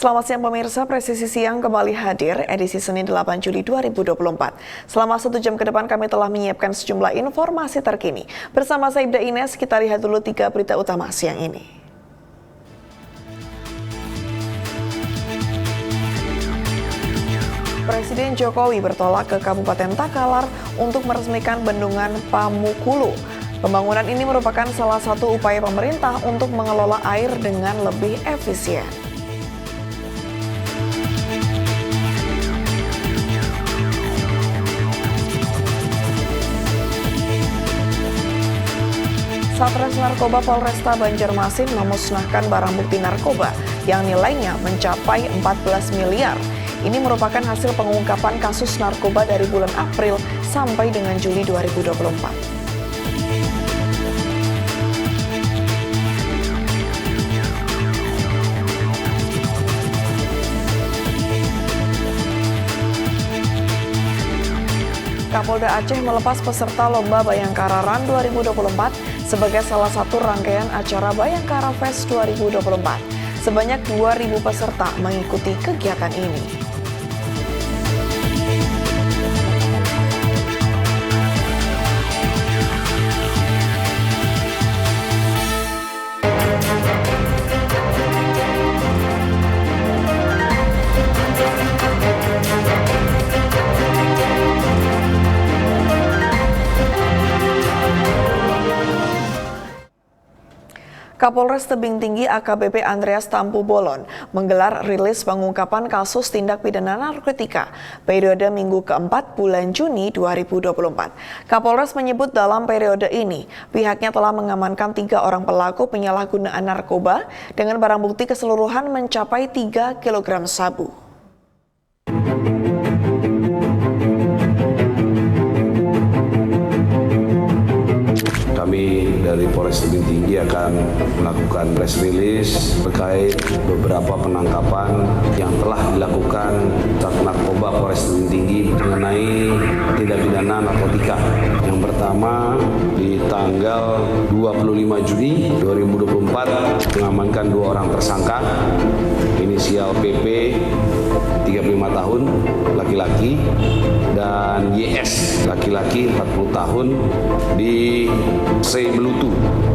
Selamat siang pemirsa, Presisi Siang kembali hadir edisi Senin 8 Juli 2024. Selama 1 jam ke depan kami telah menyiapkan sejumlah informasi terkini. Bersama saya Ibda Ines, kita lihat dulu 3 berita utama siang ini. Presiden Jokowi bertolak ke Kabupaten Takalar untuk meresmikan bendungan Pamukulu. Pembangunan ini merupakan salah satu upaya pemerintah untuk mengelola air dengan lebih efisien. Satres Narkoba Polresta Banjarmasin memusnahkan barang bukti narkoba yang nilainya mencapai 14 miliar. Ini merupakan hasil pengungkapan kasus narkoba dari bulan April sampai dengan Juli 2024. Kapolda Aceh melepas peserta Lomba Bayangkara Run 2024 sebagai salah satu rangkaian acara Bayangkara Fest 2024. Sebanyak 2.000 peserta mengikuti kegiatan ini. Kapolres Tebing Tinggi AKBP Andreas Tampu Bolon menggelar rilis pengungkapan kasus tindak pidana narkotika periode minggu keempat bulan Juni 2024. Kapolres menyebut dalam periode ini pihaknya telah mengamankan 3 orang pelaku penyalahgunaan narkoba dengan barang bukti keseluruhan mencapai 3 kg sabu. Kami dari Polres Tebing Tinggi akan melakukan press release terkait beberapa penangkapan yang telah dilakukan Sat Narkoba Polres Tebing Tinggi mengenai tindak pidana narkotika. Yang pertama, di tanggal 25 Juni 2024 mengamankan 2 orang tersangka, inisial PP 35 tahun laki-laki dan YS laki-laki 40 tahun di Sebelutu,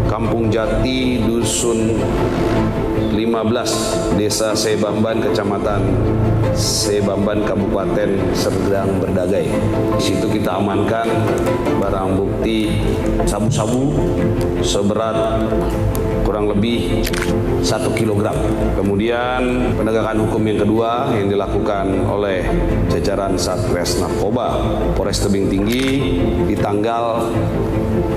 Kampung Jati, Dusun 15, Desa Sebamban, Kecamatan Sebamban, Kabupaten Serdang Berdagai. Di situ kita amankan barang bukti sabu-sabu seberat kurang lebih 1 kg. Kemudian penegakan hukum yang kedua yang dilakukan oleh jajaran Satres Narkoba Polres Tebing Tinggi di tanggal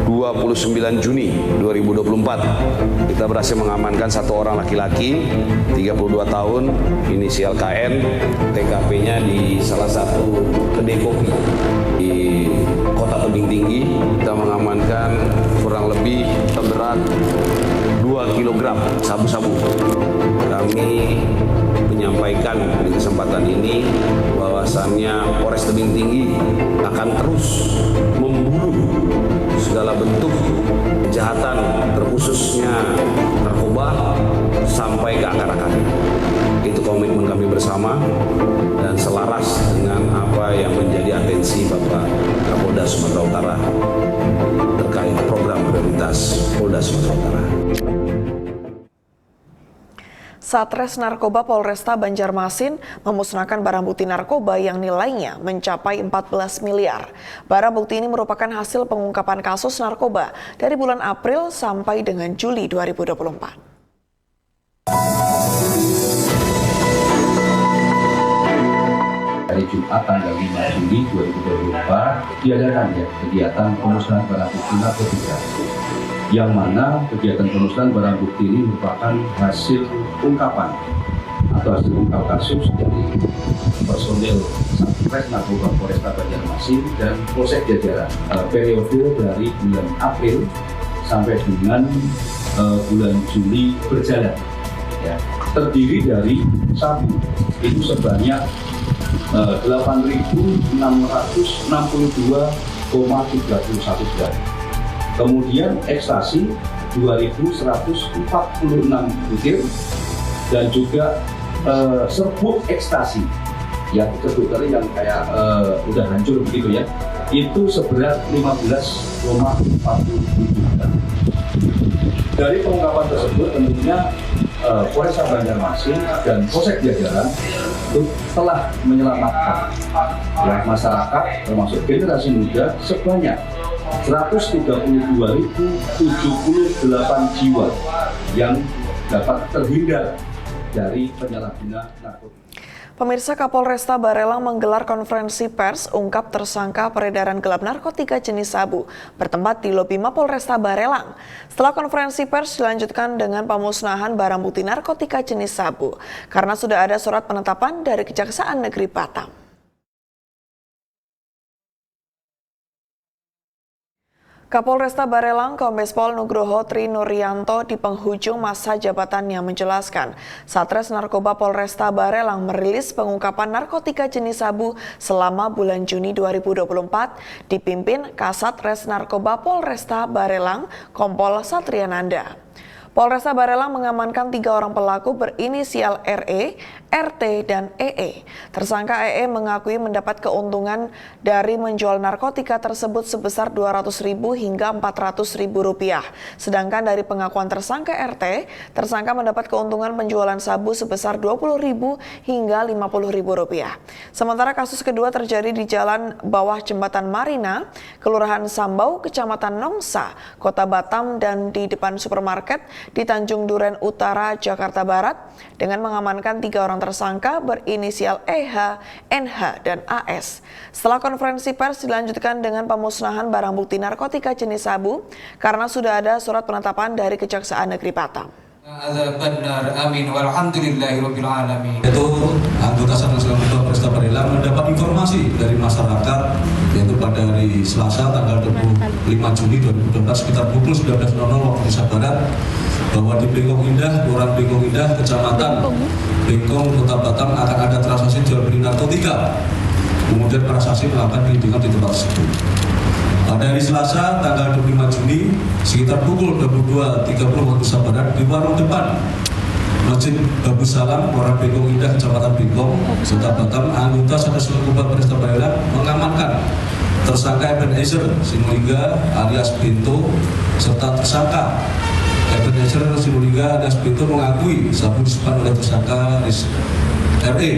29 Juni 2024 kita berhasil mengamankan 1 orang laki-laki 32 tahun inisial KN, TKP-nya di salah satu kedai kopi di Kota Tebing Tinggi. Kita mengamankan kurang lebih berat 2 kg sabu-sabu. Kami menyampaikan di kesempatan ini bahwasannya Polres Tebing Tinggi akan terus memburu segala bentuk kejahatan terkhususnya narkoba sampai ke akar-akarnya. Itu komitmen kami bersama dan selaras dengan apa yang menjadi atensi Bapak Kapolda Sumatera Utara terkait program prioritas Polda Sumatera Utara. Satres Narkoba Polresta Banjarmasin memusnahkan barang bukti narkoba yang nilainya mencapai 14 miliar. Barang bukti ini merupakan hasil pengungkapan kasus narkoba dari bulan April sampai dengan Juli 2024. Hari Jumat tanggal 5 Juli 2024 diadakan kegiatan pemusnahan barang bukti narkotika, yang mana kegiatan pemusnahan barang bukti ini merupakan hasil ungkapan atau hasil ungkap kasus dari personil Satres Narkoba Polresta Banjarmasin dan Polsek jajaran periode dari bulan April sampai dengan bulan Juli berjalan. Ya, terdiri dari sabu itu sebanyak 8.662,31 gram. Kemudian ekstasi 2.146 butir dan juga serbuk ekstasi yang kebetulan yang kayak udah hancur begitu ya, itu seberat 15,47 gram. Dari pengungkapan tersebut tentunya Polresta Banjarmasin dan Polsek Jajaran itu telah menyelamatkan ya, masyarakat termasuk generasi muda sebanyak 132.078 jiwa yang dapat terhindar dari penyalahguna narkotika. Pemirsa, Kapolresta Barelang menggelar konferensi pers ungkap tersangka peredaran gelap narkotika jenis sabu bertempat di lobi Mapolresta Barelang. Setelah konferensi pers dilanjutkan dengan pemusnahan barang bukti narkotika jenis sabu karena sudah ada surat penetapan dari Kejaksaan Negeri Batam. Kapolresta Barelang Kombes Pol Nugroho Tri Nuryanto di penghujung masa jabatannya menjelaskan, Satres Narkoba Polresta Barelang merilis pengungkapan narkotika jenis sabu selama bulan Juni 2024 dipimpin Kasat Res Narkoba Polresta Barelang Kompol Satriananda. Polresta Barelang mengamankan 3 orang pelaku berinisial RE, RT, dan EE. Tersangka EE mengakui mendapat keuntungan dari menjual narkotika tersebut sebesar Rp200.000 hingga Rp400.000. Sedangkan dari pengakuan tersangka RT, tersangka mendapat keuntungan penjualan sabu sebesar Rp20.000 hingga Rp50.000. Sementara kasus kedua terjadi di Jalan Bawah Jembatan Marina, Kelurahan Sambau, Kecamatan Nongsa, Kota Batam, dan di depan supermarket di Tanjung Duren Utara, Jakarta Barat dengan mengamankan 3 orang tersangka berinisial EH, NH, dan AS. Setelah konferensi pers dilanjutkan dengan pemusnahan barang bukti narkotika jenis sabu karena sudah ada surat penetapan dari Kejaksaan Negeri Batam. Amin walhamdulillahirabbil alamin. Itu anggota Satgas Narkoba Polresta Barelang mendapat informasi dari masyarakat yaitu pada hari Selasa tanggal 25 Juni 2024 sekitar pukul 19.00 waktu Indonesia Barat bahwa di Bengkong Indah, Kelurahan Bengkong Indah, Kecamatan Bengkong, Kota Batam akan ada transaksi jual beli narkotika. Kemudian para saksi melakukan penyelidikan di tempat tersebut. Pada hari Selasa tanggal 25 Juni sekitar pukul 22.30 waktu Indonesia Barat di warung depan Masjid Babu Salam, Kelurahan Bengkong Indah, Kecamatan Bengkong, Kota Batam, anggota Satgas Narkoba Polresta Barelang mengamankan tersangka Ebenezer Sinulinga alias Binto serta tersangka Ebenezer Sinulinga alias Binto mengakui sabu disimpan oleh tersangka RE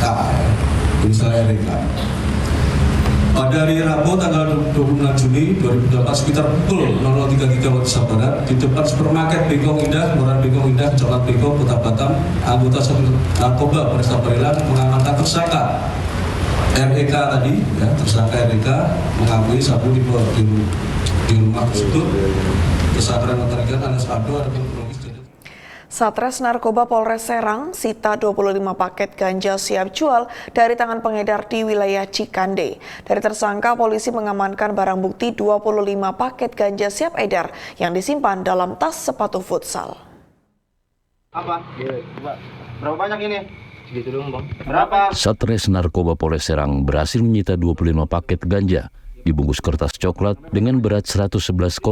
K, misalnya RE K. Pada hari Rabu tanggal 26 Juni 2024 sekitar pukul 00.33 waktu Indonesia Barat di depan supermarket Bengkong Indah, Kelurahan Bengkong Indah, Kecamatan Bengkong, Kota Batam, anggota Satgas Narkoba Polresta Barelang mengamankan tersangka REK tadi, ya, tersangka REK mengakui sabu di rumah tersebut. Tersangka menargetkan alias Ado ada kronologis. Satres Narkoba Polres Serang sita 25 paket ganja siap jual dari tangan pengedar di wilayah Cikande. Dari tersangka, polisi mengamankan barang bukti 25 paket ganja siap edar yang disimpan dalam tas sepatu futsal. Apa? Berapa banyak ini? Segitu dong, Bang. Berapa? Satres Narkoba Polres Serang berhasil menyita 25 paket ganja dibungkus kertas coklat dengan berat 111,36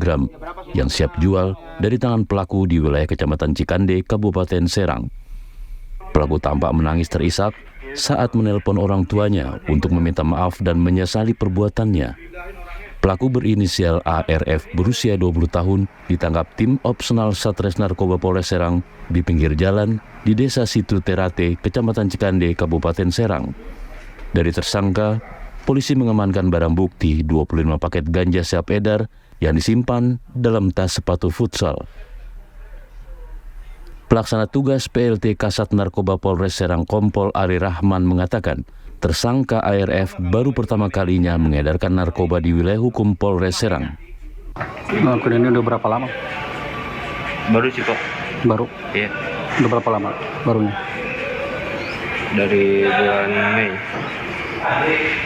gram yang siap jual dari tangan pelaku di wilayah Kecamatan Cikande, Kabupaten Serang. Pelaku tampak menangis terisak saat menelpon orang tuanya untuk meminta maaf dan menyesali perbuatannya. Pelaku berinisial ARF berusia 20 tahun ditangkap tim opsional Satres Narkoba Polres Serang di pinggir jalan di Desa Situ Terate, Kecamatan Cikande, Kabupaten Serang. Dari tersangka, polisi mengamankan barang bukti 25 paket ganja siap edar yang disimpan dalam tas sepatu futsal. Pelaksana tugas PLT Kasat Narkoba Polres Serang Kompol Ari Rahman mengatakan, tersangka ARF baru pertama kalinya mengedarkan narkoba di wilayah hukum Polres Serang. Ini udah berapa lama? Baru sih, Pak. Baru? Iya. Udah berapa lama barunya? Dari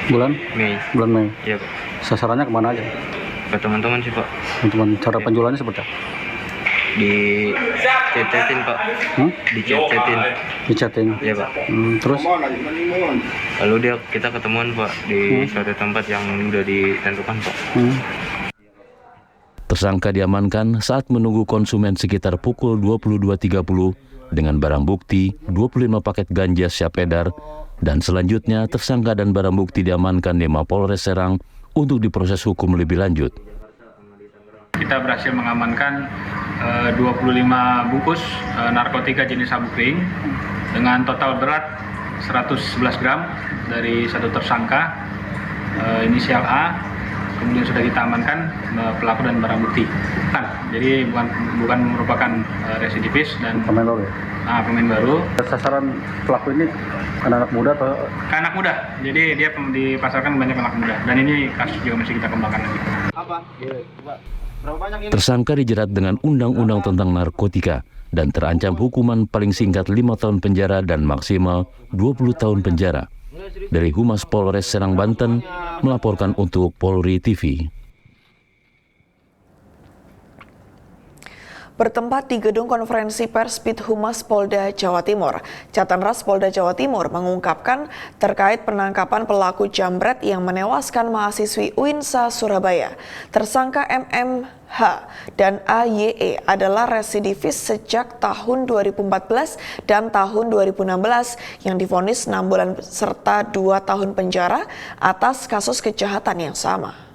bulan Mei. Bulan Mei. Iya, Pak. Sasarannya kemana aja? Ke teman-teman sih, Pak. Teman-teman, cara penjualannya seperti apa? Di chat-chatin, Pak. Di chat-chatin. Di chatting. Iya, Pak. Terus? Lalu kita ketemuan, Pak, di suatu tempat yang udah ditentukan, Pak. Tersangka diamankan saat menunggu konsumen sekitar pukul 22.30 dengan barang bukti 25 paket ganja siap edar, dan selanjutnya tersangka dan barang bukti diamankan di Mapolres Serang untuk diproses hukum lebih lanjut. Kita berhasil mengamankan 25 bungkus narkotika jenis sabu kering dengan total berat 111 gram dari satu tersangka inisial A. Kemudian sudah kita amankan pelaku dan barang bukti. Jadi bukan merupakan residivis dan Pemain baru ya? Pemain baru. Sasaran pelaku ini anak muda atau? Anak muda, jadi dia dipasarkan banyak anak muda. Dan ini kasus juga masih kita kembangkan lagi. Tersangka dijerat dengan undang-undang tentang narkotika dan terancam hukuman paling singkat 5 tahun penjara dan maksimal 20 tahun penjara. Dari Humas Polres Serang, Banten, melaporkan untuk Polri TV. Bertempat di Gedung Konferensi Pers Humas Polda Jawa Timur, Catanras Polda Jawa Timur mengungkapkan terkait penangkapan pelaku jambret yang menewaskan mahasiswi UINSA Surabaya. Tersangka MMH dan AYE adalah residivis sejak tahun 2014 dan tahun 2016 yang divonis 6 bulan serta 2 tahun penjara atas kasus kejahatan yang sama.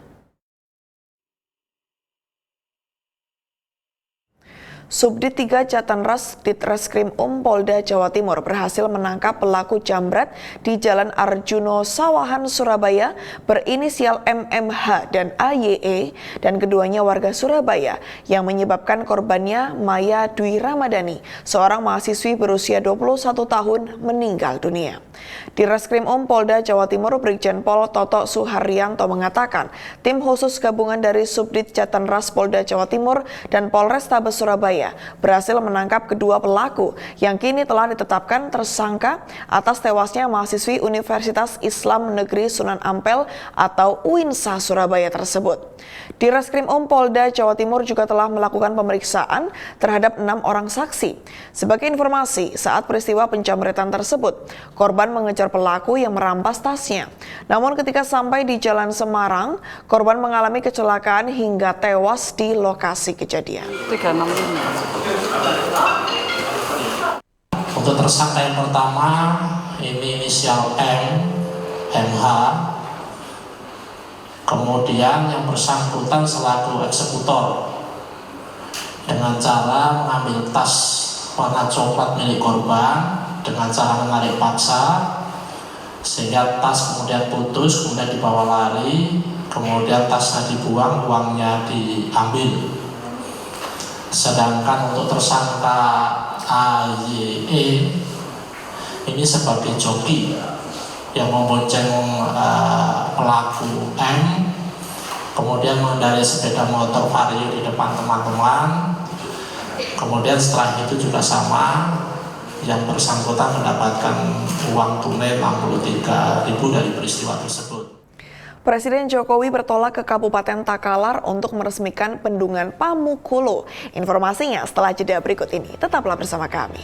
Subdit 3 Catanras Ditreskrim Polda Jawa Timur berhasil menangkap pelaku jambret di Jalan Arjuno Sawahan, Surabaya berinisial MMH dan AYE dan keduanya warga Surabaya yang menyebabkan korbannya Maya Dwi Ramadhani, seorang mahasiswi berusia 21 tahun meninggal dunia. Ditreskrim Polda Jawa Timur Brigjen Pol Toto Suharyanto mengatakan tim khusus gabungan dari Subdit Catanras Polda Jawa Timur dan Polrestabes Surabaya berhasil menangkap kedua pelaku yang kini telah ditetapkan tersangka atas tewasnya mahasiswi Universitas Islam Negeri Sunan Ampel atau UINSA Surabaya tersebut. Ditreskrim Polda Jawa Timur juga telah melakukan pemeriksaan terhadap 6 orang saksi. Sebagai informasi, saat peristiwa penjambretan tersebut, korban mengejar pelaku yang merampas tasnya. Namun ketika sampai di Jalan Semarang, korban mengalami kecelakaan hingga tewas di lokasi kejadian. Untuk tersangka yang pertama, ini inisial MH. Kemudian yang bersangkutan selaku eksekutor dengan cara mengambil tas warna coklat milik korban dengan cara menarik paksa sehingga tas kemudian putus, kemudian dibawa lari, kemudian tasnya dibuang, uangnya diambil. Sedangkan untuk tersangka AYE ini sebagai joki yang membonceng pelaku M, kemudian mengendarai sepeda motor Vario di depan teman-teman. Kemudian setelah itu juga sama, yang bersangkutan mendapatkan uang tunai 63.000 dari peristiwa tersebut. Presiden Jokowi bertolak ke Kabupaten Takalar untuk meresmikan bendungan Pamukulo. Informasinya setelah jeda berikut ini. Tetaplah bersama kami.